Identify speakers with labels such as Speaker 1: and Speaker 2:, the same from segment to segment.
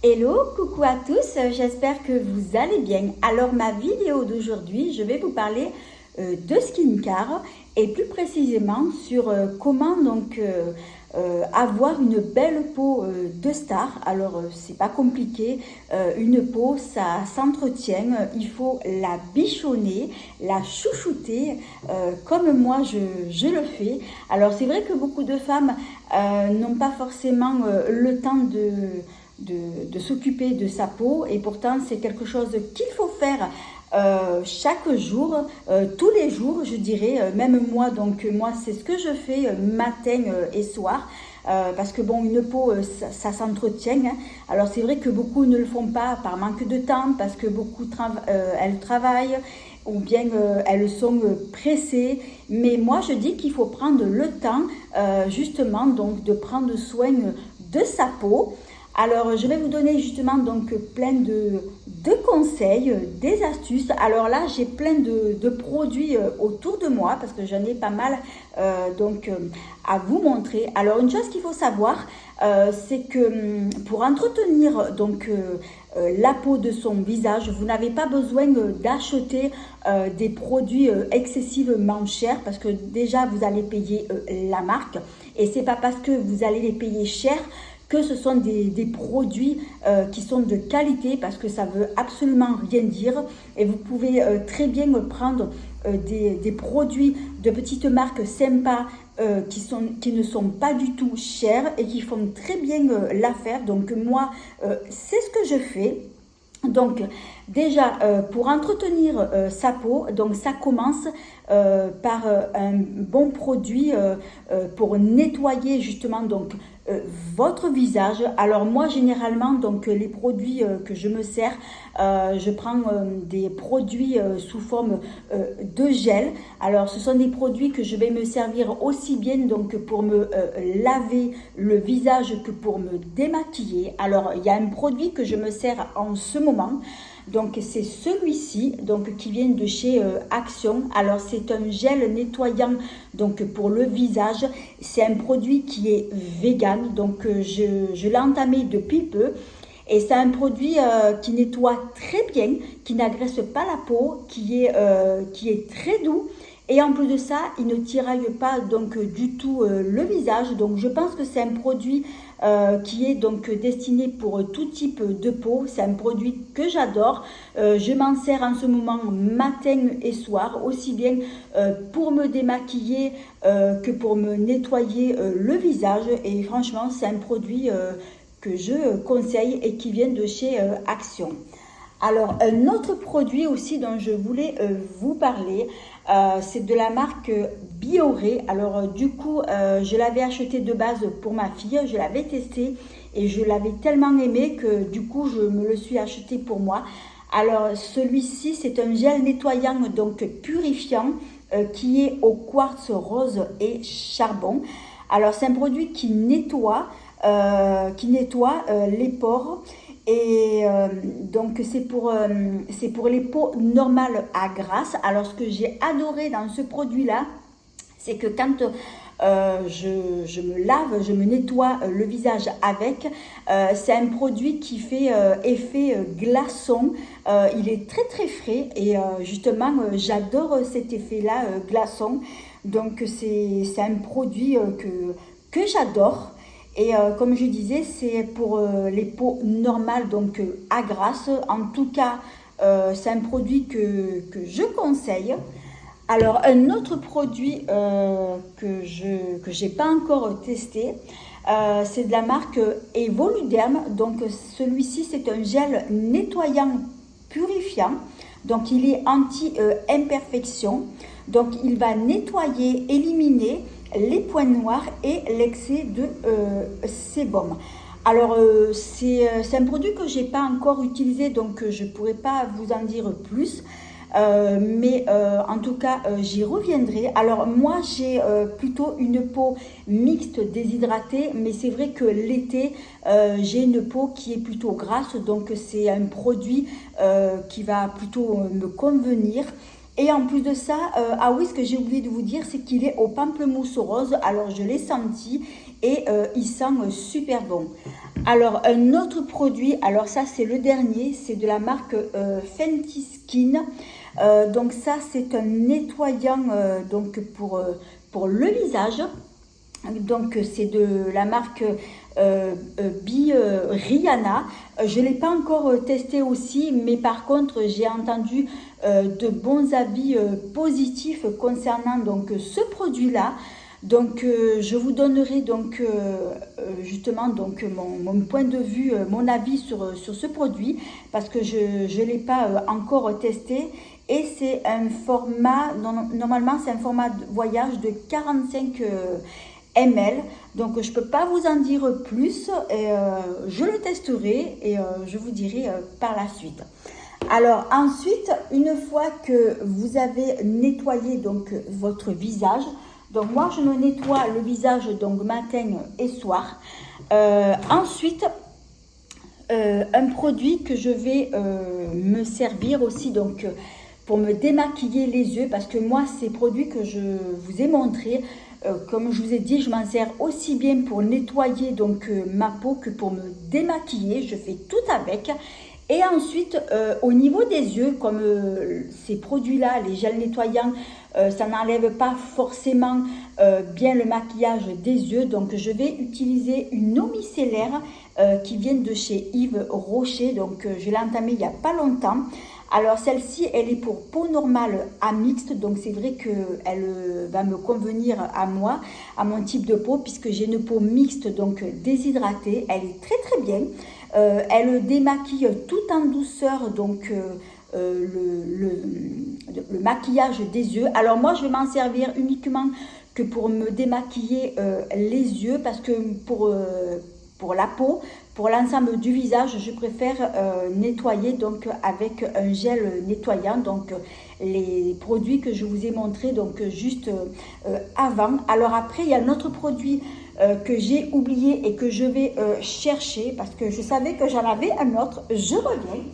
Speaker 1: Hello, coucou à tous, j'espère que vous allez bien. Alors ma vidéo d'aujourd'hui, je vais vous parler de skincare et plus précisément sur comment avoir une belle peau de star. Alors c'est pas compliqué, une peau ça s'entretient, il faut la bichonner, la chouchouter comme moi je le fais. Alors c'est vrai que beaucoup de femmes n'ont pas forcément le temps de s'occuper de sa peau et pourtant c'est quelque chose qu'il faut faire chaque jour, tous les jours je dirais, même moi, donc moi c'est ce que je fais matin et soir. Parce que bon, une peau, ça s'entretient. Hein. Alors c'est vrai que beaucoup ne le font pas par manque de temps, parce que beaucoup elles travaillent ou bien elles sont pressées. Mais moi je dis qu'il faut prendre le temps justement donc de prendre soin de sa peau. Alors, je vais vous donner justement donc plein de conseils, des astuces. Alors là, j'ai plein de produits autour de moi parce que j'en ai pas mal à vous montrer. Alors, une chose qu'il faut savoir, c'est que pour entretenir la peau de son visage, vous n'avez pas besoin d'acheter des produits excessivement chers parce que déjà, vous allez payer la marque et c'est pas parce que vous allez les payer cher que ce sont des produits qui sont de qualité parce que ça veut absolument rien dire et vous pouvez très bien prendre des produits de petites marques sympas qui ne sont pas du tout chers et qui font très bien l'affaire. Donc moi, c'est ce que je fais. Donc déjà pour entretenir sa peau, donc ça commence par un bon produit pour nettoyer justement votre visage. Alors moi généralement donc les produits que je me sers, je prends des produits sous forme de gel. Alors ce sont des produits que je vais me servir aussi bien donc pour me laver le visage que pour me démaquiller. Alors il y a un produit que je me sers en ce moment. Donc c'est celui-ci donc qui vient de chez Action. Alors c'est un gel nettoyant donc pour le visage. C'est un produit qui est vegan. Donc je l'ai entamé depuis peu. Et c'est un produit qui nettoie très bien, qui n'agresse pas la peau, qui est très doux. Et en plus de ça, il ne tiraille pas donc du tout le visage. Donc je pense que c'est un produit qui est donc destiné pour tout type de peau. C'est un produit que j'adore. Je m'en sers en ce moment matin et soir, aussi bien pour me démaquiller que pour me nettoyer le visage. Et franchement, c'est un produit que je conseille et qui vient de chez Action. Alors, un autre produit aussi dont je voulais vous parler, c'est de la marque Bioré. Alors, du coup, je l'avais acheté de base pour ma fille, je l'avais testé et je l'avais tellement aimé que du coup, je me le suis acheté pour moi. Alors, celui-ci, c'est un gel nettoyant, donc purifiant, qui est au quartz rose et charbon. Alors, c'est un produit qui nettoie les pores. Et donc c'est pour les peaux normales à grasse. Alors ce que j'ai adoré dans ce produit-là, c'est que quand je me lave, je me nettoie le visage avec, c'est un produit qui fait effet glaçon. Il est très très frais et justement j'adore cet effet-là glaçon. Donc c'est un produit que j'adore. Et comme je disais, c'est pour les peaux normales, donc à grasse. En tout cas, c'est un produit que je conseille. Alors, un autre produit que j'ai pas encore testé, c'est de la marque Evoluderm. Donc, celui-ci, c'est un gel nettoyant purifiant. Donc, il est anti-imperfection. Donc, il va nettoyer, éliminer les points noirs et l'excès de sébum. Alors c'est un produit que j'ai pas encore utilisé, donc je pourrais pas vous en dire plus, mais en tout cas j'y reviendrai. Alors moi j'ai plutôt une peau mixte déshydratée, mais c'est vrai que l'été j'ai une peau qui est plutôt grasse, donc c'est un produit qui va plutôt me convenir. Et en plus de ça, ah oui, ce que j'ai oublié de vous dire, c'est qu'il est au pamplemousse rose. Alors, je l'ai senti et il sent super bon. Alors, un autre produit, alors ça c'est le dernier, c'est de la marque Fenty Skin. Donc ça c'est un nettoyant donc pour le visage. Donc c'est de la marque Rihanna. Je ne l'ai pas encore testé aussi, mais par contre j'ai entendu de bons avis positifs concernant donc ce produit-là. Donc je vous donnerai donc justement donc mon point de vue, mon avis sur ce produit parce que je ne l'ai pas encore testé. Et c'est un format, normalement c'est un format de voyage de 45 ml. Donc je ne peux pas vous en dire plus. Je le testerai et je vous dirai par la suite. Alors ensuite, une fois que vous avez nettoyé donc votre visage, donc moi je me nettoie le visage donc matin et soir. Ensuite, un produit que je vais me servir aussi donc pour me démaquiller les yeux, parce que moi ces produits que je vous ai montrés, comme je vous ai dit, je m'en sers aussi bien pour nettoyer donc ma peau que pour me démaquiller. Je fais tout avec. Et ensuite, au niveau des yeux, comme ces produits-là, les gels nettoyants, ça n'enlève pas forcément bien le maquillage des yeux. Donc, je vais utiliser une eau micellaire qui vient de chez Yves Rocher. Donc, je l'ai entamée il n'y a pas longtemps. Alors, celle-ci, elle est pour peau normale à mixte. Donc, c'est vrai qu'elle va me convenir à moi, à mon type de peau, puisque j'ai une peau mixte, donc déshydratée. Elle est très, très bien. Elle démaquille tout en douceur, donc le maquillage des yeux. Alors moi je vais m'en servir uniquement que pour me démaquiller les yeux, parce que pour la peau, pour l'ensemble du visage, je préfère nettoyer donc avec un gel nettoyant, donc les produits que je vous ai montrés donc juste avant. Alors après il y a un autre produit que j'ai oublié et que je vais chercher parce que je savais que j'en avais un autre. Je reviens.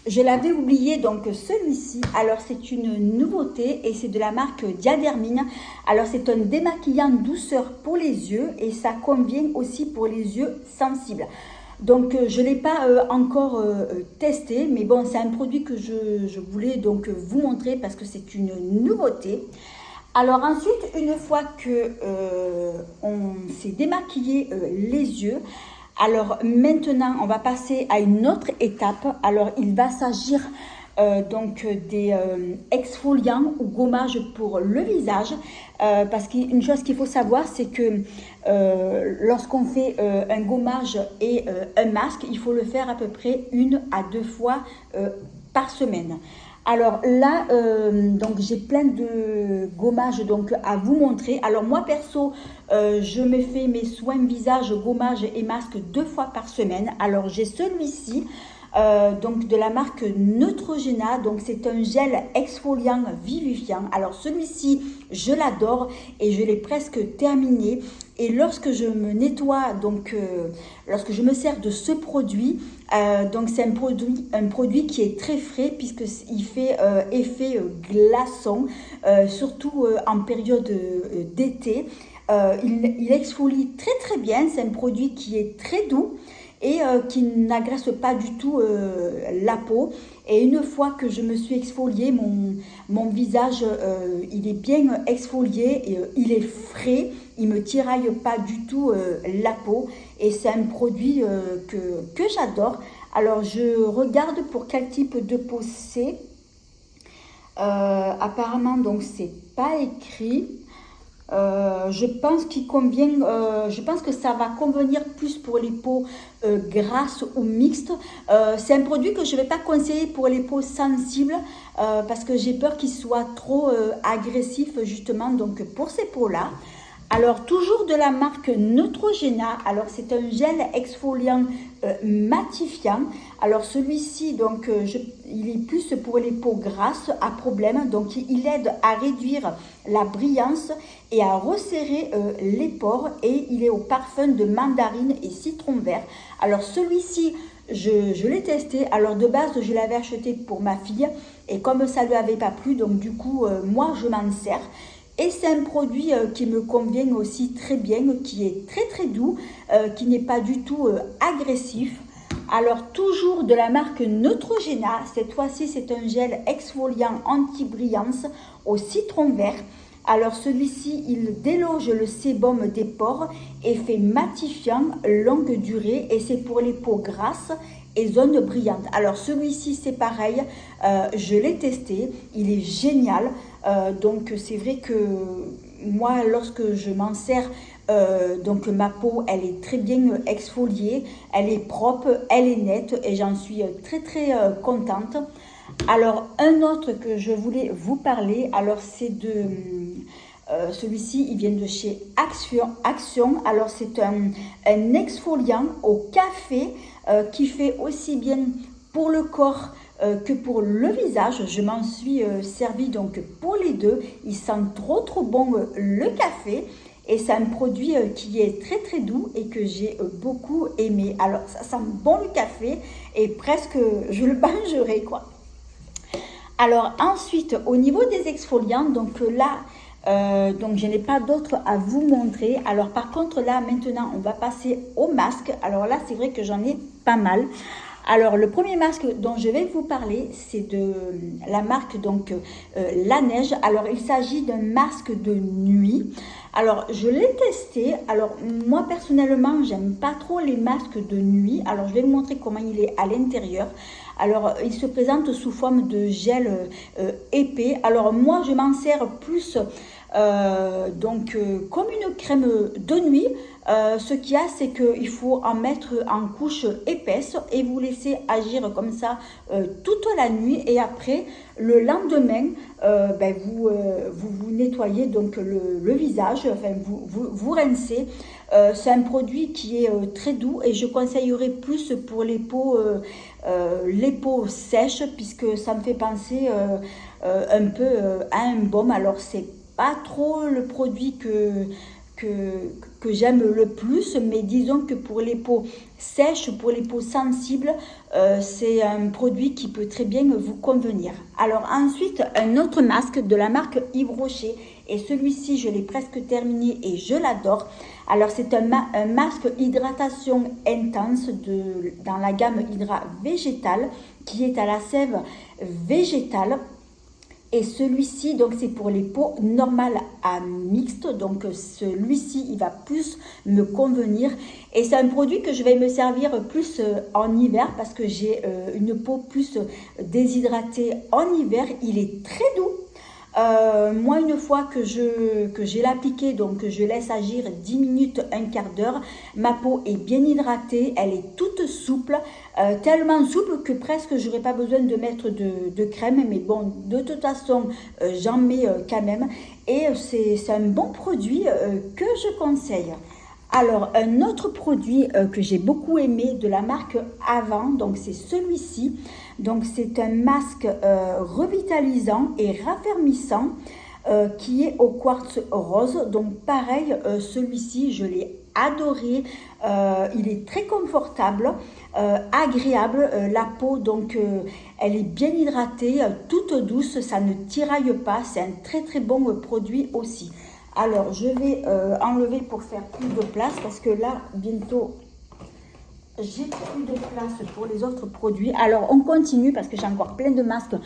Speaker 1: Je l'avais oublié, donc celui-ci, alors c'est une nouveauté et c'est de la marque Diadermine. Alors c'est un démaquillant douceur pour les yeux et ça convient aussi pour les yeux sensibles. Donc je ne l'ai pas encore testé, mais bon, c'est un produit que je voulais donc vous montrer parce que c'est une nouveauté. Alors ensuite, une fois que on s'est démaquillé les yeux, alors maintenant, on va passer à une autre étape. Alors, il va s'agir donc des exfoliants ou gommages pour le visage. Parce qu'une chose qu'il faut savoir, c'est que lorsqu'on fait un gommage et un masque, il faut le faire à peu près 1 à 2 fois par semaine. Alors là, donc j'ai plein de gommages donc à vous montrer. Alors moi perso, je me fais mes soins visage, gommage et masque 2 fois par semaine. Alors j'ai celui-ci, donc de la marque Neutrogena. Donc c'est un gel exfoliant vivifiant. Alors celui-ci, je l'adore et je l'ai presque terminé. Et lorsque je me nettoie, donc lorsque je me sers de ce produit, donc c'est un produit qui est très frais puisqu'il fait effet glaçon, surtout en période d'été. Il exfolie très très bien, c'est un produit qui est très doux et qui n'agresse pas du tout la peau. Et une fois que je me suis exfoliée, mon visage, il est bien exfolié, et, il est frais, il ne me tiraille pas du tout la peau. Et c'est un produit que j'adore. Alors, je regarde pour quel type de peau c'est. Apparemment, donc, c'est pas écrit. Je pense qu'il convient, je pense que ça va convenir plus pour les peaux grasses ou mixtes. C'est un produit que je ne vais pas conseiller pour les peaux sensibles parce que j'ai peur qu'il soit trop agressif justement donc pour ces peaux-là. Alors, toujours de la marque Neutrogena. Alors, c'est un gel exfoliant matifiant. Alors, celui-ci, donc, il est plus pour les peaux grasses à problème. Donc, il aide à réduire la brillance et à resserrer les pores. Et il est au parfum de mandarine et citron vert. Alors, celui-ci, je l'ai testé. Alors, de base, je l'avais acheté pour ma fille. Et comme ça ne lui avait pas plu, donc, du coup, moi, je m'en sers. Et c'est un produit qui me convient aussi très bien, qui est très très doux, qui n'est pas du tout agressif. Alors toujours de la marque Neutrogena, cette fois-ci c'est un gel exfoliant anti-brillance au citron vert. Alors celui-ci, il déloge le sébum des pores, effet matifiant, longue durée et c'est pour les peaux grasses et zones brillantes. Alors celui-ci c'est pareil, je l'ai testé, il est génial. Donc c'est vrai que moi lorsque je m'en sers, donc ma peau elle est très bien exfoliée, elle est propre, elle est nette et j'en suis très très contente. Alors un autre que je voulais vous parler, alors c'est de celui-ci, il vient de chez Action. Alors c'est un exfoliant au café qui fait aussi bien pour le corps que pour le visage. Je m'en suis servi donc pour les deux. Il sent trop bon le café et c'est un produit qui est très très doux et que j'ai beaucoup aimé. Alors ça sent bon le café et presque je le mangerai quoi. Alors ensuite au niveau des exfoliants, donc là donc je n'ai pas d'autres à vous montrer. Alors par contre là maintenant on va passer au masque. Alors là c'est vrai que j'en ai pas mal. Alors le premier masque dont je vais vous parler, c'est de la marque donc La Neige. Alors il s'agit d'un masque de nuit. Alors je l'ai testé. Alors moi personnellement j'aime pas trop les masques de nuit. Alors je vais vous montrer comment il est à l'intérieur. Alors il se présente sous forme de gel épais. Alors moi je m'en sers plus comme une crème de nuit. Ce qu'il y a, c'est qu'il faut en mettre en couche épaisse et vous laisser agir comme ça toute la nuit. Et après, le lendemain, vous nettoyez donc le visage, enfin vous rincez. C'est un produit qui est très doux et je conseillerais plus pour les peaux sèches puisque ça me fait penser un peu à un baume. Alors c'est pas trop le produit que j'aime le plus, mais disons que pour les peaux sèches, pour les peaux sensibles, c'est un produit qui peut très bien vous convenir. Alors ensuite, un autre masque de la marque Yves Rocher, et celui-ci je l'ai presque terminé et je l'adore. Alors c'est un masque hydratation intense dans la gamme Hydra Végétal qui est à la sève végétale. Et celui-ci, donc c'est pour les peaux normales à mixtes. Donc celui-ci, il va plus me convenir. Et c'est un produit que je vais me servir plus en hiver parce que j'ai une peau plus déshydratée en hiver. Il est très doux. Moi, une fois que j'ai l'appliqué, donc je laisse agir 10 minutes, un quart d'heure, ma peau est bien hydratée, elle est toute souple, tellement souple que presque j'aurais pas besoin de mettre de crème, mais bon, de toute façon, j'en mets quand même, et c'est un bon produit que je conseille. Alors, un autre produit que j'ai beaucoup aimé de la marque Avant, donc c'est celui-ci. Donc, c'est un masque revitalisant et raffermissant qui est au quartz rose. Donc, pareil, celui-ci, je l'ai adoré. Il est très confortable, agréable. La peau, donc, elle est bien hydratée, toute douce, ça ne tiraille pas. C'est un très, très bon produit aussi. Alors, je vais enlever pour faire plus de place parce que là, bientôt, j'ai plus de place pour les autres produits. Alors, on continue parce que j'ai encore plein de masques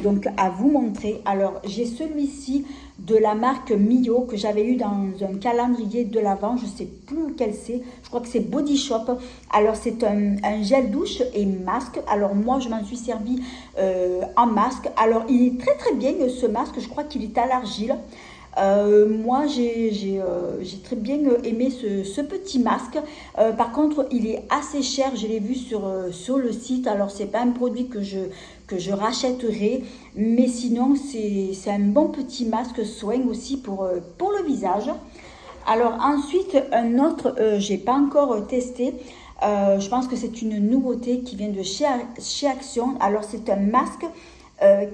Speaker 1: donc à vous montrer. Alors, j'ai celui-ci de la marque Mio que j'avais eu dans un calendrier de l'Avent. Je ne sais plus lequel c'est. Je crois que c'est Body Shop. Alors, c'est un gel douche et masque. Alors, moi, je m'en suis servi en masque. Alors, il est très, très bien ce masque. Je crois qu'il est à l'argile. Moi, j'ai très bien aimé ce petit masque. Par contre, il est assez cher. Je l'ai vu sur le site. Alors, c'est pas un produit que je rachèterai. Mais sinon, c'est un bon petit masque soin aussi pour le visage. Alors ensuite, un autre, j'ai pas encore testé. Je pense que c'est une nouveauté qui vient de chez Action. Alors c'est un masque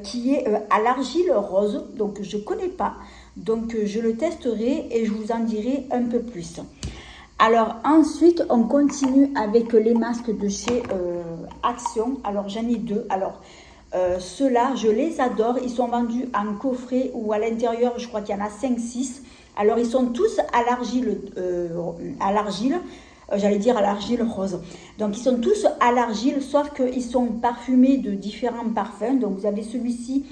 Speaker 1: qui est à l'argile rose, donc je ne connais pas. Donc je le testerai et je vous en dirai un peu plus. Alors ensuite, on continue avec les masques de chez Action. Alors j'en ai deux. Alors ceux-là, je les adore. Ils sont vendus en coffret ou à l'intérieur, je crois qu'il y en a 5-6. Alors ils sont tous à l'argile, j'allais dire à l'argile rose. Donc ils sont tous à l'argile, sauf qu'ils sont parfumés de différents parfums. Donc vous avez celui-ci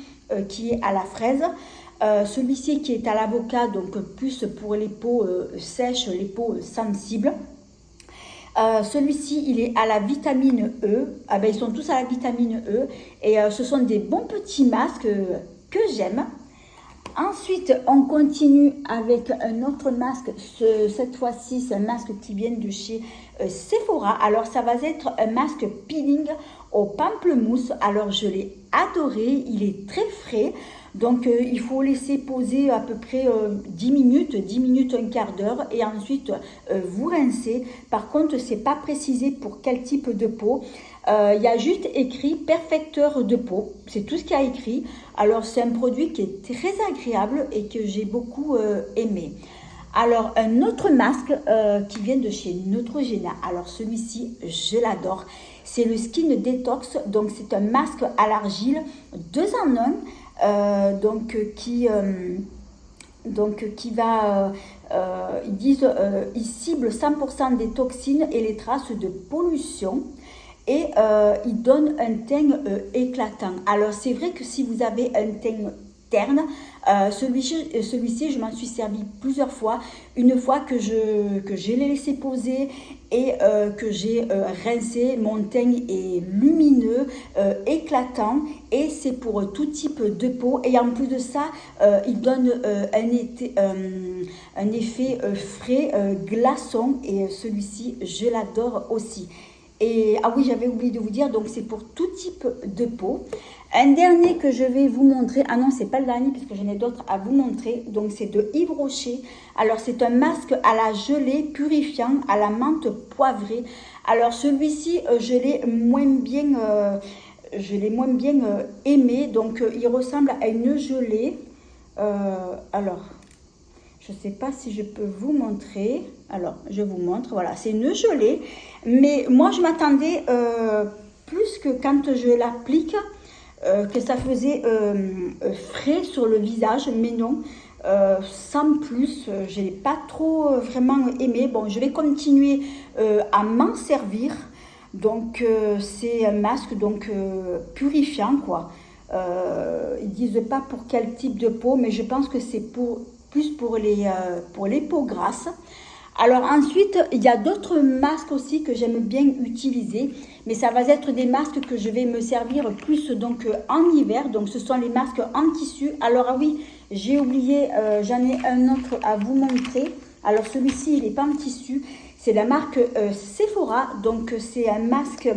Speaker 1: qui est à la fraise, celui-ci qui est à l'avocat, donc plus pour les peaux sèches, les peaux sensibles. Celui-ci, il est à la vitamine E. Ah ben, ils sont tous à la vitamine E. Et ce sont des bons petits masques que j'aime. Ensuite, on continue avec un autre masque. Cette fois-ci, c'est un masque qui vient de chez Sephora. Alors, ça va être un masque peeling au pamplemousse. Alors, je l'ai adoré. Il est très frais. Donc, il faut laisser poser à peu près 10 minutes, un quart d'heure. Et ensuite, vous rincez. Par contre, ce n'est pas précisé pour quel type de peau. Il y a juste écrit perfecteur de peau, c'est tout ce qu'il y a écrit. Alors c'est un produit qui est très agréable et que j'ai beaucoup aimé. Alors un autre masque qui vient de chez Neutrogena, alors celui-ci je l'adore, c'est le Skin Detox, donc c'est un masque à l'argile 2 en 1, qui va, ils disent, il cible 100% des toxines et les traces de pollution. Et il donne un teint éclatant. Alors c'est vrai que si vous avez un teint terne, celui-ci je m'en suis servi plusieurs fois. Une fois que je l'ai laissé poser et que j'ai rincé, mon teint est lumineux, éclatant, et c'est pour tout type de peau. Et en plus de ça, il donne un effet frais, glaçon, et celui-ci je l'adore aussi. Et ah oui, j'avais oublié de vous dire, donc c'est pour tout type de peau. Un dernier que je vais vous montrer, ah non, c'est pas le dernier puisque j'en ai d'autres à vous montrer, donc c'est de Yves Rocher. Alors c'est un masque à la gelée purifiant à la menthe poivrée. Alors celui-ci, je l'ai moins bien aimé, donc il ressemble à une gelée. Alors, je ne sais pas si je peux vous montrer. Alors, je vous montre. Voilà, c'est une gelée. Mais moi, je m'attendais plus que quand je l'applique, que ça faisait frais sur le visage. Mais non, sans plus, je n'ai pas trop vraiment aimé. Bon, je vais continuer à m'en servir. Donc, c'est un masque donc, purifiant, quoi. Ils ne disent pas pour quel type de peau, mais je pense que c'est plus pour les peaux grasses. Alors ensuite, il y a d'autres masques aussi que j'aime bien utiliser, mais ça va être des masques que je vais me servir plus donc en hiver. Donc ce sont les masques en tissu. Alors ah oui, j'ai oublié, j'en ai un autre à vous montrer. Alors celui-ci, il n'est pas en tissu, c'est la marque Sephora. Donc c'est un masque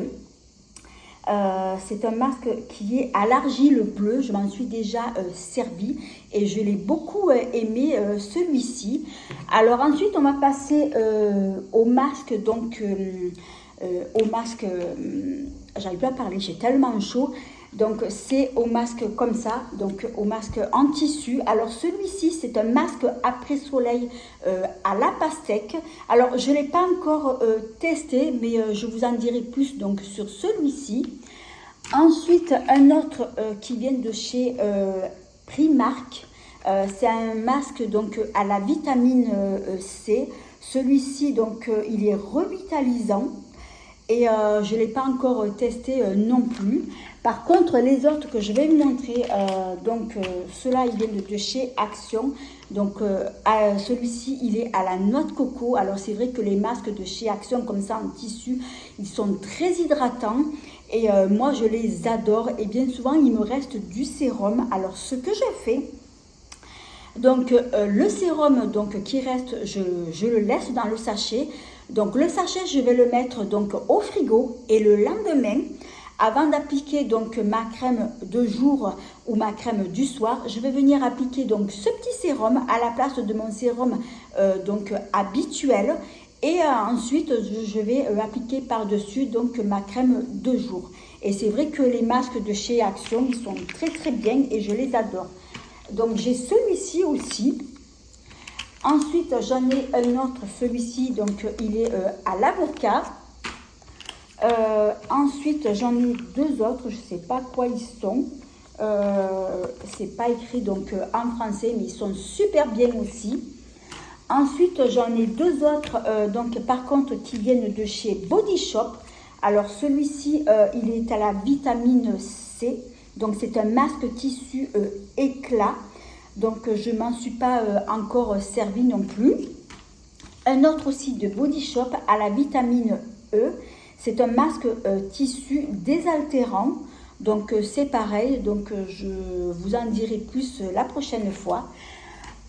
Speaker 1: qui est à l'argile bleue. Je m'en suis déjà servi et je l'ai beaucoup aimé, celui-ci. Alors ensuite, on va passer au masque. Donc, j'arrive plus à parler, j'ai tellement chaud. Donc, c'est au masque comme ça, donc au masque en tissu. Alors, celui-ci, c'est un masque après-soleil à la pastèque. Alors, je ne l'ai pas encore testé, mais je vous en dirai plus donc, sur celui-ci. Ensuite, un autre qui vient de chez Primark. C'est un masque donc, à la vitamine C. Celui-ci, donc, il est revitalisant. Et je ne l'ai pas encore testé non plus. Par contre, les autres que je vais vous montrer, ceux-là, ils viennent de chez Action. Donc, celui-ci, il est à la noix de coco. Alors, c'est vrai que les masques de chez Action, comme ça, en tissu, ils sont très hydratants. Et moi, je les adore. Et bien souvent, il me reste du sérum. Alors, ce que je fais, donc, le sérum donc, qui reste, je le laisse dans le sachet. Donc, le sachet, je vais le mettre donc, au frigo. Et le lendemain, avant d'appliquer donc ma crème de jour ou ma crème du soir, je vais venir appliquer donc ce petit sérum à la place de mon sérum donc habituel. Et ensuite, je vais appliquer par-dessus donc ma crème de jour. Et c'est vrai que les masques de chez Action, ils sont très bien et je les adore. Donc j'ai celui-ci aussi. Ensuite, j'en ai un autre, celui-ci, donc il est à l'avocat. Ensuite, j'en ai deux autres, je ne sais pas quoi ils sont. C'est pas écrit donc en français, mais ils sont super bien aussi. Ensuite, j'en ai deux autres, donc par contre, qui viennent de chez Body Shop. Alors, celui-ci, il est à la vitamine C. Donc, c'est un masque tissu éclat. Donc, je ne m'en suis pas encore servi non plus. Un autre aussi de Body Shop à la vitamine E. C'est un masque tissu désaltérant. Donc, c'est pareil. Donc, je vous en dirai plus la prochaine fois.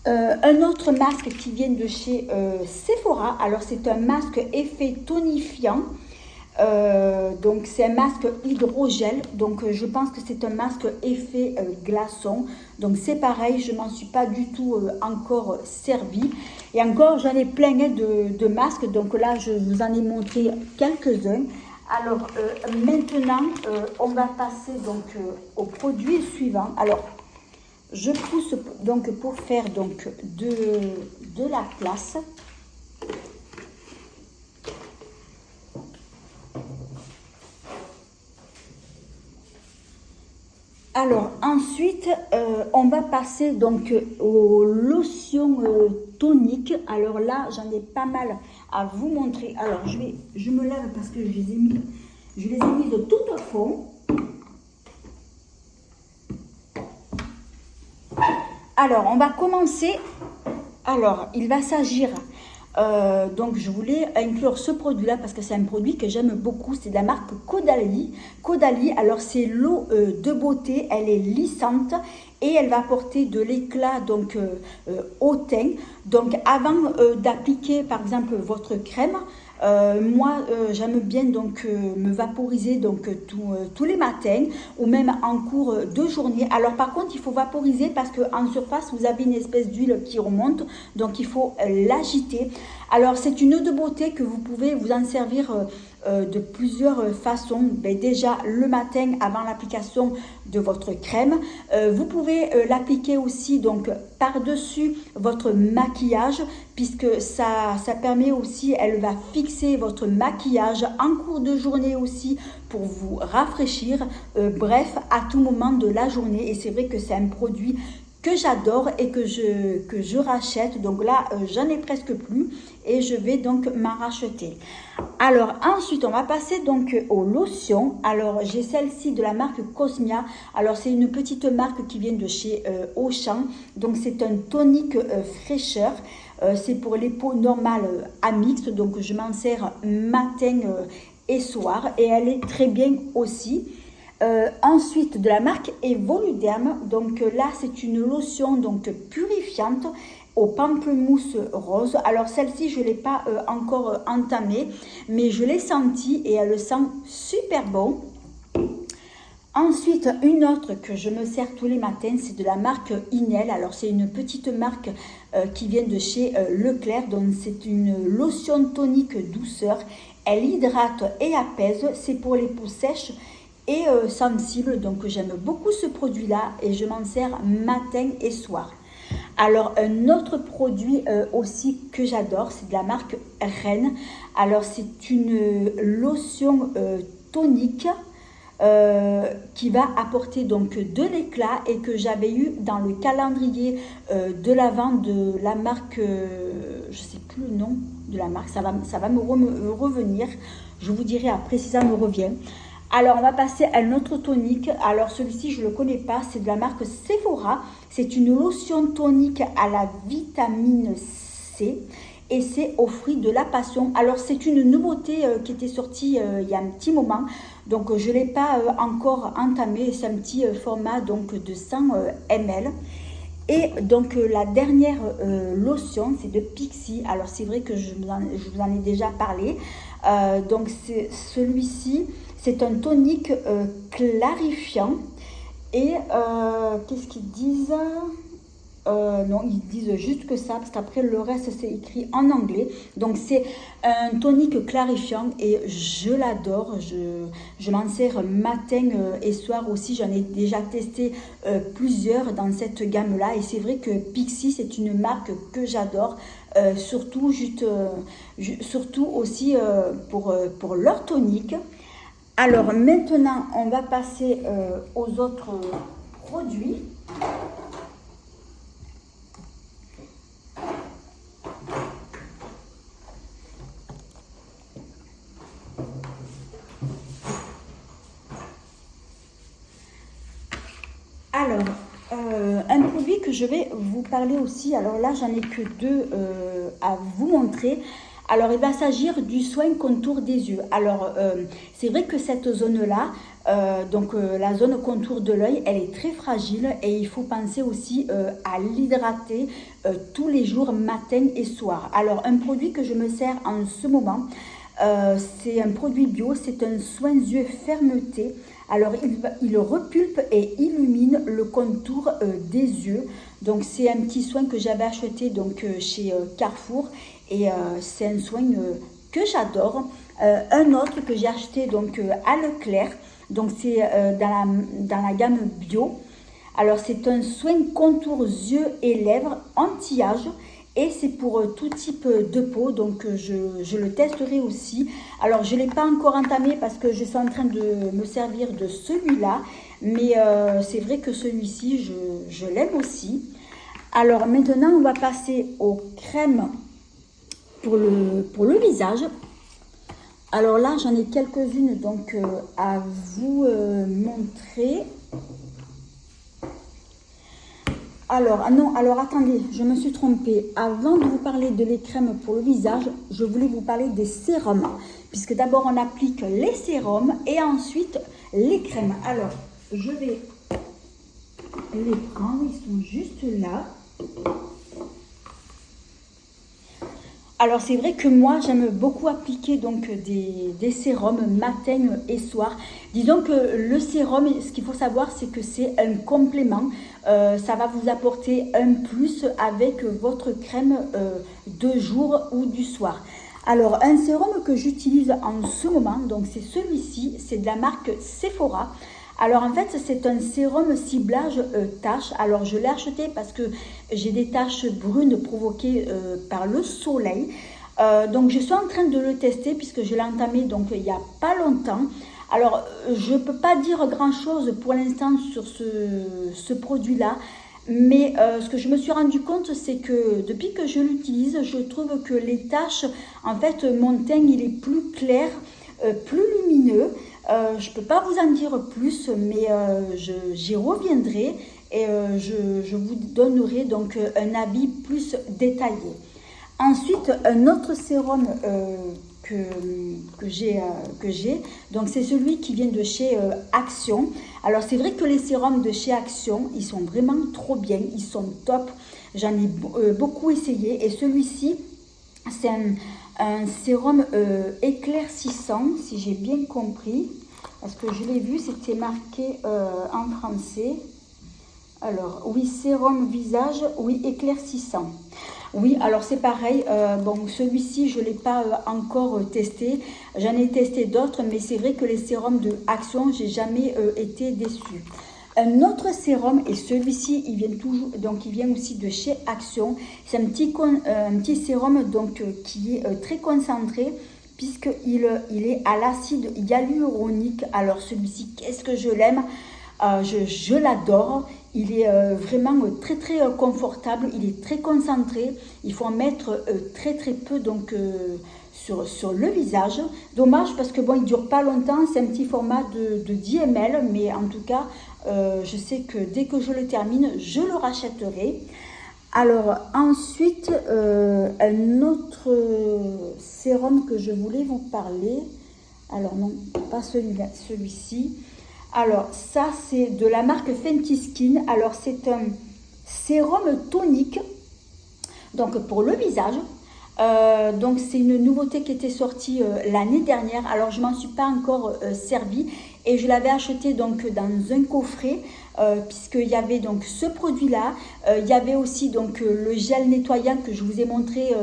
Speaker 1: Un autre masque qui vient de chez Sephora. Alors, c'est un masque effet tonifiant. Donc, c'est un masque hydrogel. Donc, je pense que c'est un masque effet glaçon. Donc, c'est pareil, je ne m'en suis pas du tout encore servi. Et encore, j'en ai plein de masques. Donc, là, je vous en ai montré quelques-uns. Alors, maintenant, on va passer donc au produit suivant. Alors, je pousse donc pour faire donc de la place. Alors ensuite, on va passer donc aux lotions toniques. Alors là, j'en ai pas mal à vous montrer. Alors je me lève parce que je les ai mis de tout au fond. Alors, on va commencer. Alors, il va s'agir, donc je voulais inclure ce produit-là parce que c'est un produit que j'aime beaucoup. C'est de la marque Caudalie. Caudalie, alors c'est l'eau de beauté, elle est lissante et elle va apporter de l'éclat donc au teint. Donc, avant d'appliquer par exemple votre crème, moi j'aime bien donc me vaporiser donc tous les matins ou même en cours de journée. Alors par contre il faut vaporiser parce qu'en surface vous avez une espèce d'huile qui remonte, donc il faut l'agiter. Alors c'est une eau de beauté que vous pouvez vous en servir de plusieurs façons. Ben, déjà le matin avant l'application de votre crème, vous pouvez l'appliquer aussi donc par-dessus votre maquillage, puisque ça permet aussi, elle va fixer votre maquillage en cours de journée aussi pour vous rafraîchir, bref à tout moment de la journée. Et c'est vrai que c'est un produit que j'adore et que je rachète. Donc là, j'en ai presque plus et je vais donc m'en racheter. Alors ensuite, on va passer donc aux lotions. Alors j'ai celle-ci de la marque Cosmia. Alors c'est une petite marque qui vient de chez Auchan. Donc c'est un tonique fraîcheur. C'est pour les peaux normales à mixte. Donc je m'en sers matin et soir et elle est très bien aussi. Ensuite de la marque Evoluderm, donc là c'est une lotion donc purifiante au pamplemousse rose. Alors celle-ci je ne l'ai pas encore entamée, mais je l'ai sentie et elle sent super bon. Ensuite, une autre que je me sers tous les matins, c'est de la marque Inel. Alors c'est une petite marque qui vient de chez Leclerc, donc c'est une lotion tonique douceur. Elle hydrate et apaise, c'est pour les peaux sèches et sensible, donc j'aime beaucoup ce produit là et je m'en sers matin et soir. Alors un autre produit aussi que j'adore, c'est de la marque Rennes. Alors c'est une lotion tonique qui va apporter donc de l'éclat et que j'avais eu dans le calendrier de l'Avent de la marque, je sais plus le nom de la marque, ça va me revenir, je vous dirai après si ça me revient. Alors, on va passer à un autre tonique. Alors, celui-ci, je ne le connais pas. C'est de la marque Sephora. C'est une lotion tonique à la vitamine C. Et c'est aux fruits de la passion. Alors, c'est une nouveauté qui était sortie il y a un petit moment. Donc, je ne l'ai pas encore entamé. C'est un petit format donc, de 100 ml. Et donc, la dernière lotion, c'est de Pixi. Alors, c'est vrai que je vous en ai déjà parlé. Donc, celui-ci... C'est un tonique clarifiant. Et qu'est-ce qu'ils disent? Non, ils disent juste que ça, parce qu'après le reste c'est écrit en anglais. Donc c'est un tonique clarifiant et je l'adore. Je m'en sers matin et soir aussi. J'en ai déjà testé plusieurs dans cette gamme-là. Et c'est vrai que Pixi, c'est une marque que j'adore. Surtout aussi pour leur tonique. Alors maintenant, on va passer aux autres produits. Alors, un produit que je vais vous parler aussi, alors là j'en ai que deux à vous montrer. Alors il va s'agir du soin contour des yeux. Alors c'est vrai que cette zone-là, la zone contour de l'œil, elle est très fragile et il faut penser aussi à l'hydrater tous les jours, matin et soir. Alors un produit que je me sers en ce moment, c'est un produit bio, c'est un soin yeux fermeté. Alors il repulpe et illumine le contour des yeux. Donc c'est un petit soin que j'avais acheté donc chez Carrefour et c'est un soin que j'adore. Un autre que j'ai acheté donc à Leclerc, donc c'est dans la gamme bio. Alors c'est un soin contour yeux et lèvres anti-âge. Et c'est pour tout type de peau, donc je le testerai aussi. Alors je ne l'ai pas encore entamé parce que je suis en train de me servir de celui-là. Mais c'est vrai que celui-ci, je l'aime aussi. Alors maintenant, on va passer aux crèmes pour le visage. Alors là, j'en ai quelques-unes donc à vous montrer. Alors, non, alors attendez, je me suis trompée. Avant de vous parler de les crèmes pour le visage, je voulais vous parler des sérums. Puisque d'abord, on applique les sérums et ensuite les crèmes. Alors, je vais les prendre, ils sont juste là. Alors c'est vrai que moi j'aime beaucoup appliquer donc des sérums matin et soir. Disons que le sérum, ce qu'il faut savoir, c'est que c'est un complément. Ça va vous apporter un plus avec votre crème de jour ou du soir. Alors un sérum que j'utilise en ce moment, donc c'est celui-ci, c'est de la marque Sephora. Alors en fait c'est un sérum ciblage taches. Alors je l'ai acheté parce que j'ai des taches brunes provoquées par le soleil. Donc je suis en train de le tester puisque je l'ai entamé donc il n'y a pas longtemps. Alors je ne peux pas dire grand chose pour l'instant sur ce produit là. Mais ce que je me suis rendu compte, c'est que depuis que je l'utilise, je trouve que les taches, en fait mon teint il est plus clair, plus lumineux. Je ne peux pas vous en dire plus, mais j'y reviendrai et je vous donnerai donc un avis plus détaillé. Ensuite, un autre sérum que j'ai, donc c'est celui qui vient de chez Action. Alors c'est vrai que les sérums de chez Action, ils sont vraiment trop bien, ils sont top. J'en ai beaucoup essayé et celui-ci, c'est un sérum éclaircissant, si j'ai bien compris, parce que je l'ai vu, c'était marqué en français. Alors, oui, sérum visage, oui, éclaircissant. Oui, alors c'est pareil, bon, celui-ci, je ne l'ai pas encore testé. J'en ai testé d'autres, mais c'est vrai que les sérums de Action, j'ai jamais été déçue. Un autre sérum, et celui-ci, il vient aussi de chez Action. C'est un petit sérum donc, qui est très concentré, puisqu'il est à l'acide hyaluronique. Alors celui-ci, qu'est-ce que je l'aime, je l'adore. Il est vraiment très très confortable, il est très concentré. Il faut en mettre très très peu donc sur le visage. Dommage parce que bon, il ne dure pas longtemps, c'est un petit format de 10 ml, mais en tout cas, je sais que dès que je le termine, je le rachèterai. Alors ensuite, un autre sérum que je voulais vous parler. Alors non, pas celui-là, celui-ci. Alors ça c'est de la marque Fenty Skin. Alors c'est un sérum tonique, donc pour le visage. Donc c'est une nouveauté qui était sortie l'année dernière. Alors je m'en suis pas encore servi et je l'avais acheté donc dans un coffret puisqu'il y avait donc ce produit là. Il y avait aussi donc le gel nettoyant que je vous ai montré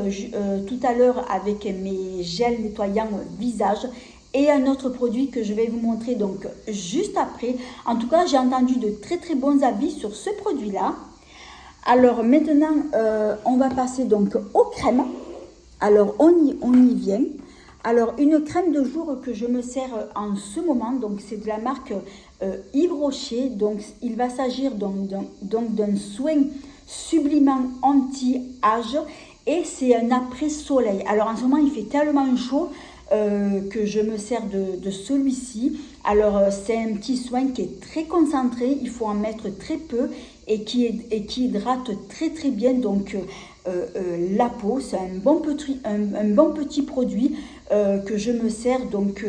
Speaker 1: tout à l'heure avec mes gels nettoyants visage. Et un autre produit que je vais vous montrer donc juste après. En tout cas, j'ai entendu de très très bons avis sur ce produit-là. Alors maintenant, on va passer donc aux crèmes. Alors on y vient. Alors une crème de jour que je me sers en ce moment, donc c'est de la marque Yves Rocher. Donc il va s'agir donc d'un soin sublimant anti-âge et c'est un après-soleil. Alors en ce moment, il fait tellement chaud que je me sers de celui-ci. Alors c'est un petit soin qui est très concentré, il faut en mettre très peu et qui hydrate très très bien donc la peau. C'est un bon petit produit que je me sers donc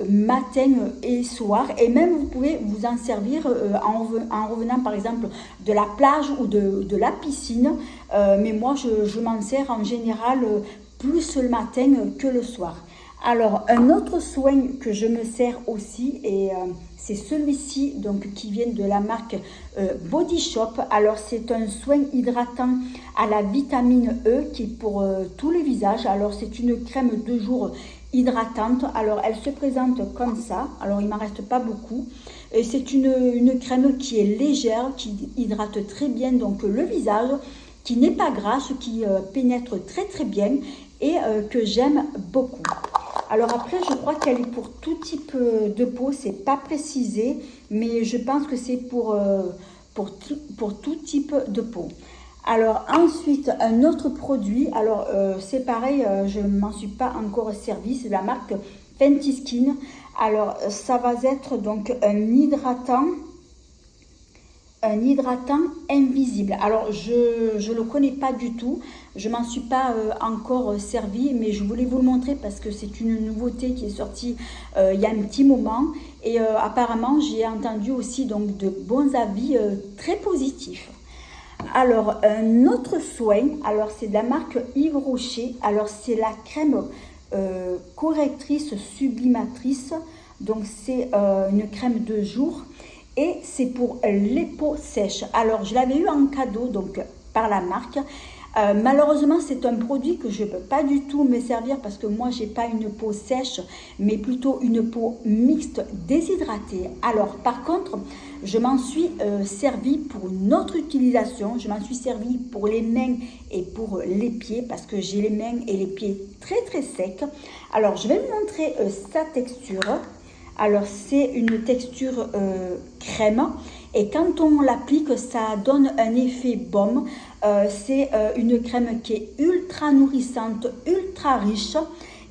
Speaker 1: matin et soir, et même vous pouvez vous en servir en revenant par exemple de la plage ou de la piscine, mais moi je m'en sers en général plus le matin que le soir. Alors, un autre soin que je me sers aussi, et c'est celui-ci donc qui vient de la marque Body Shop. Alors, c'est un soin hydratant à la vitamine E qui est pour tous les visages. Alors, c'est une crème de jour hydratante. Alors, elle se présente comme ça. Alors, il ne m'en reste pas beaucoup. Et c'est une crème qui est légère, qui hydrate très bien donc le visage, qui n'est pas grasse, qui pénètre très très bien et que j'aime beaucoup. Alors après, je crois qu'elle est pour tout type de peau, c'est pas précisé, mais je pense que c'est pour tout type de peau. Alors ensuite, un autre produit, alors c'est pareil, je ne m'en suis pas encore servi, c'est la marque Fenty Skin. Alors ça va être donc un hydratant invisible. Alors je le connais pas du tout, je m'en suis pas encore servi, mais je voulais vous le montrer parce que c'est une nouveauté qui est sortie il y a un petit moment, et apparemment j'ai entendu aussi donc de bons avis très positifs. Alors un autre soin, alors c'est de la marque Yves Rocher. Alors c'est la crème correctrice sublimatrice, donc c'est une crème de jour et c'est pour les peaux sèches. Alors je l'avais eu en cadeau donc par la marque. Malheureusement, c'est un produit que je ne peux pas du tout me servir parce que moi, j'ai pas une peau sèche, mais plutôt une peau mixte déshydratée. Alors, par contre, je m'en suis servi pour une autre utilisation. Je m'en suis servi pour les mains et pour les pieds parce que j'ai les mains et les pieds très très secs. Alors, je vais vous montrer sa texture. Alors, c'est une texture crème. Et quand on l'applique, ça donne un effet baume. C'est une crème qui est ultra nourrissante, ultra riche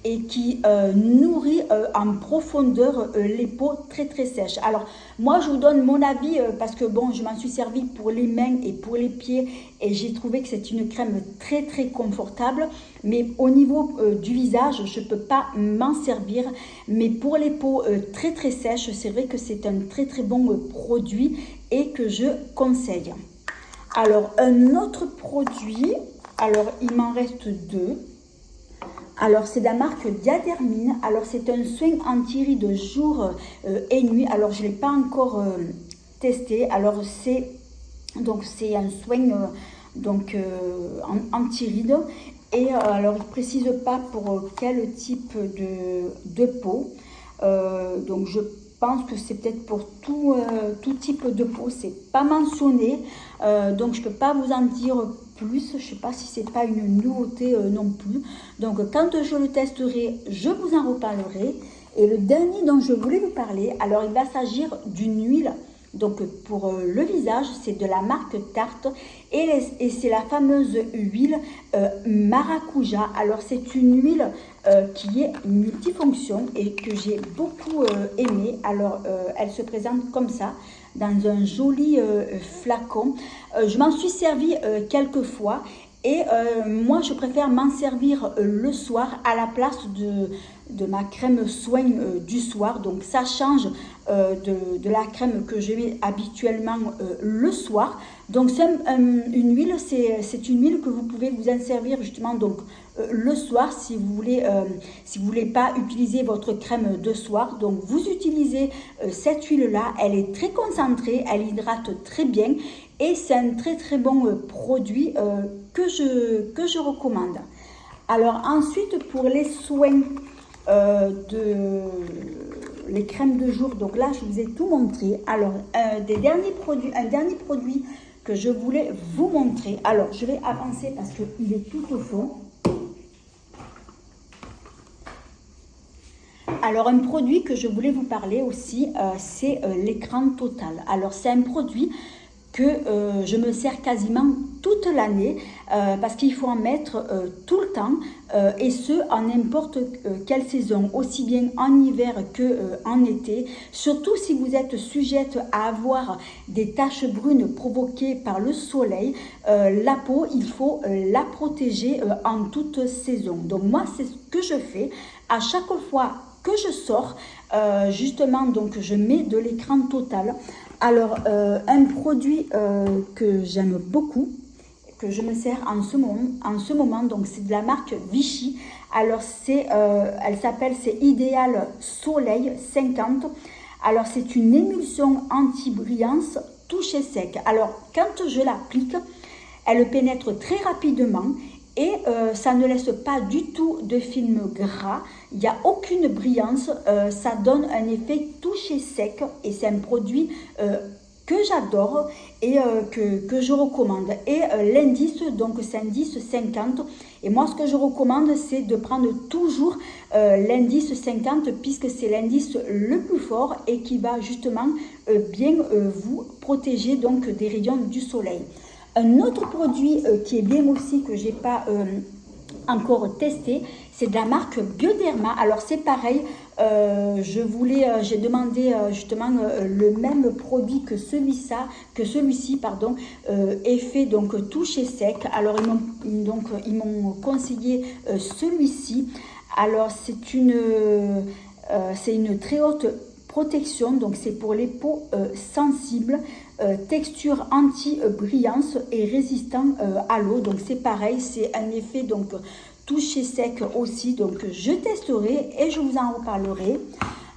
Speaker 1: et qui nourrit en profondeur les peaux très très sèches. Alors moi je vous donne mon avis parce que bon, je m'en suis servi pour les mains et pour les pieds et j'ai trouvé que c'est une crème très très confortable, mais au niveau du visage je ne peux pas m'en servir, mais pour les peaux très très sèches, c'est vrai que c'est un très très bon produit et que je conseille. Alors un autre produit, alors il m'en reste deux. Alors c'est de la marque Diadermine. Alors c'est un soin anti-rides jour et nuit. Alors je ne l'ai pas encore testé. Alors c'est un soin anti-rides. Et alors il ne précise pas pour quel type de peau. Donc je pense que c'est peut-être pour tout type de peau. C'est pas mentionné. Donc je ne peux pas vous en dire plus. Je ne sais pas si c'est pas une nouveauté non plus. Donc quand je le testerai, je vous en reparlerai. Et le dernier dont je voulais vous parler, alors il va s'agir d'une huile. Donc pour le visage, c'est de la marque Tarte et c'est la fameuse huile maracuja. Alors c'est une huile qui est multifonction et que j'ai beaucoup aimée. Alors elle se présente comme ça, dans un joli flacon. Je m'en suis servi quelques fois Et moi, je préfère m'en servir le soir à la place de ma crème soin du soir. Donc ça change de la crème que je mets habituellement le soir. Donc c'est une huile, c'est une huile que vous pouvez vous en servir justement donc le soir si vous voulez pas utiliser votre crème de soir. Donc vous utilisez cette huile là, elle est très concentrée, elle hydrate très bien et c'est un très très bon produit que je recommande. Alors ensuite pour les soins les crèmes de jour, donc là je vous ai tout montré. Alors un dernier produit que je voulais vous montrer. Alors je vais avancer parce qu'il est tout au fond. Alors un produit que je voulais vous parler aussi, c'est l'écran total. Alors c'est un produit que je me sers quasiment toute l'année parce qu'il faut en mettre tout le temps et ce en n'importe quelle saison, aussi bien en hiver que en été. Surtout si vous êtes sujette à avoir des taches brunes provoquées par le soleil, la peau, il faut la protéger en toute saison. Donc moi, c'est ce que je fais à chaque fois que je sors, justement, donc je mets de l'écran total. Alors, un produit que j'aime beaucoup, que je me sers en ce moment, donc c'est de la marque Vichy. Alors, elle s'appelle, c'est Idéal Soleil 50. Alors, c'est une émulsion anti-brillance toucher sec. Alors, quand je l'applique, elle pénètre très rapidement et ça ne laisse pas du tout de film gras. Il n'y a aucune brillance, ça donne un effet toucher sec et c'est un produit que j'adore et que je recommande. Et l'indice, donc c'est indice 50. Et moi, ce que je recommande, c'est de prendre toujours l'indice 50 puisque c'est l'indice le plus fort et qui va justement bien vous protéger donc des rayons du soleil. Un autre produit qui est bien aussi, que je n'ai pas encore testé, c'est de la marque Bioderma. Alors c'est pareil, j'ai demandé justement le même produit que celui-ci, effet donc toucher sec. Alors ils m'ont conseillé celui-ci. Alors c'est une très haute protection, donc c'est pour les peaux sensibles, texture anti-brillance et résistant à l'eau. Donc c'est pareil, c'est un effet donc toucher sec aussi, donc je testerai et je vous en reparlerai.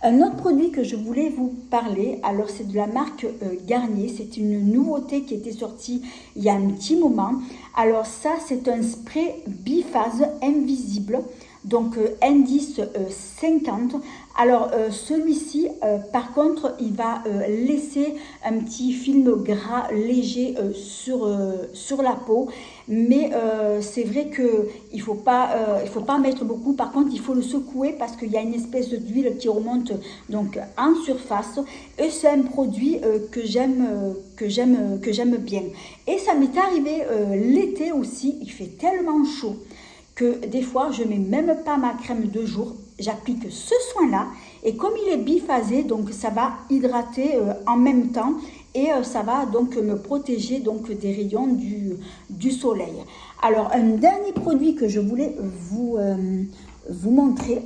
Speaker 1: Un autre produit que je voulais vous parler, alors c'est de la marque Garnier, c'est une nouveauté qui était sortie il y a un petit moment. Alors ça, c'est un spray biphase invisible, donc indice 50. Alors celui-ci, par contre, il va laisser un petit film gras léger sur la peau. Mais c'est vrai qu'il faut pas mettre beaucoup. Par contre, il faut le secouer parce qu'il y a une espèce d'huile qui remonte donc en surface. Et c'est un produit que j'aime bien. Et ça m'est arrivé l'été aussi. Il fait tellement chaud que des fois, je mets même pas ma crème de jour. J'applique ce soin-là. Et comme il est biphasé, donc ça va hydrater en même temps. Et ça va donc me protéger donc des rayons du soleil. Alors, un dernier produit que je voulais vous montrer,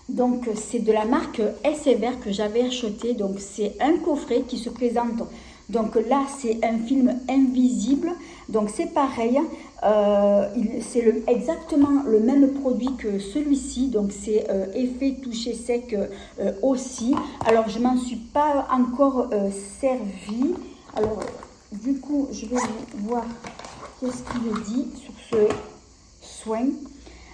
Speaker 1: donc c'est de la marque SFR que j'avais acheté. Donc c'est un coffret qui se présente. Donc là, c'est un film invisible. Donc c'est pareil, c'est exactement le même produit que celui-ci. Donc c'est effet toucher sec aussi. Alors je m'en suis pas encore servi. Alors du coup, je vais voir qu'est-ce qu'il dit sur ce soin.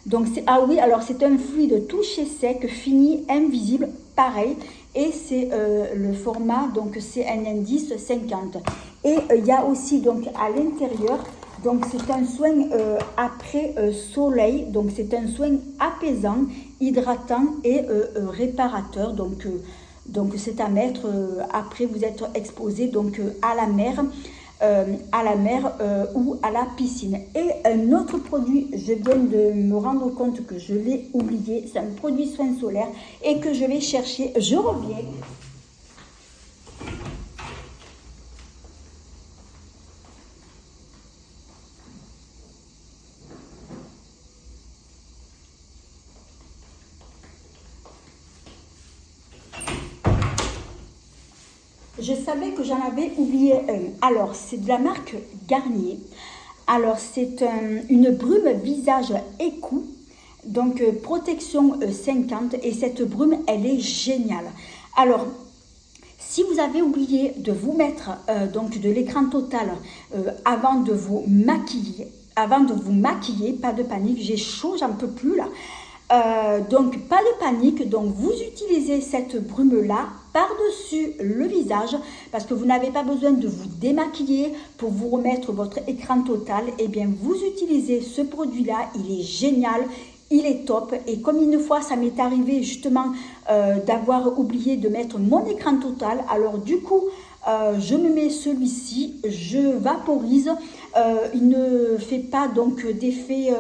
Speaker 1: Donc c'est un fluide toucher sec fini invisible, pareil. Et c'est le format, donc c'est un indice 50. Et il y a aussi donc à l'intérieur, donc c'est un soin après soleil, donc c'est un soin apaisant, hydratant et réparateur. Donc c'est à mettre après vous êtes exposé donc à la mer. Ou à la piscine. Et un autre produit, je viens de me rendre compte que je l'ai oublié, c'est un produit soin solaire et que je vais chercher. Je reviens. je savais que j'en avais oublié un. Alors, c'est de la marque Garnier. Alors, c'est une brume visage écou. Donc, protection 50. Et cette brume, elle est géniale. Alors, si vous avez oublié de vous mettre donc de l'écran total avant de vous maquiller, pas de panique, j'ai chaud, j'en peux plus là. Donc pas de panique, donc vous utilisez cette brume là par-dessus le visage parce que vous n'avez pas besoin de vous démaquiller pour vous remettre votre écran total. Et bien vous utilisez ce produit là, il est génial. Il est top et comme une fois ça m'est arrivé justement d'avoir oublié de mettre mon écran total, alors du coup je me mets celui-ci, je vaporise, il ne fait pas donc d'effet,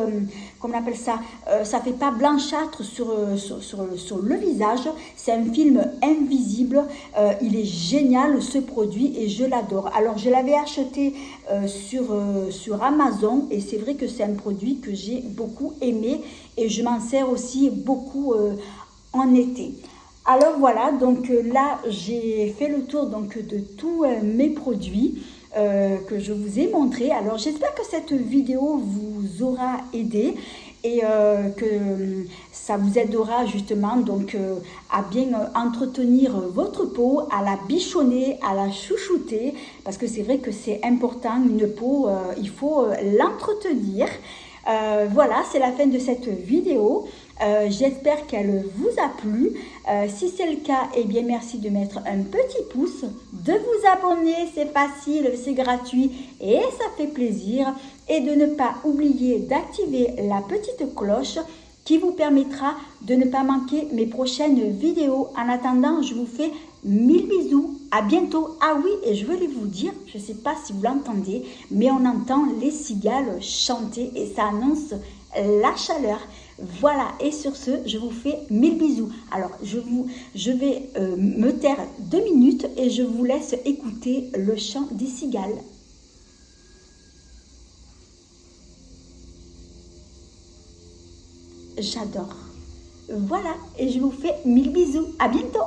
Speaker 1: comment on appelle ça, ça fait pas blanchâtre sur le visage, c'est un film invisible, il est génial ce produit et je l'adore. Alors je l'avais acheté sur Amazon et c'est vrai que c'est un produit que j'ai beaucoup aimé et je m'en sers aussi beaucoup en été. Alors voilà, donc là j'ai fait le tour donc de tous mes produits que je vous ai montrés. Alors j'espère que cette vidéo vous aura aidé et que ça vous aidera justement donc à bien entretenir votre peau, à la bichonner, à la chouchouter parce que c'est vrai que c'est important, une peau, il faut l'entretenir. Voilà, c'est la fin de cette vidéo. J'espère qu'elle vous a plu. Si c'est le cas, eh bien merci de mettre un petit pouce, de vous abonner, c'est facile, c'est gratuit et ça fait plaisir. Et de ne pas oublier d'activer la petite cloche qui vous permettra de ne pas manquer mes prochaines vidéos. En attendant, je vous fais 1000 bisous. À bientôt. Ah oui, et je voulais vous dire, je ne sais pas si vous l'entendez, mais on entend les cigales chanter et ça annonce la chaleur. Voilà, et sur ce, je vous fais 1000 bisous. Alors, je vais me taire 2 minutes et je vous laisse écouter le chant des cigales. J'adore. Voilà, et je vous fais 1000 bisous. À bientôt.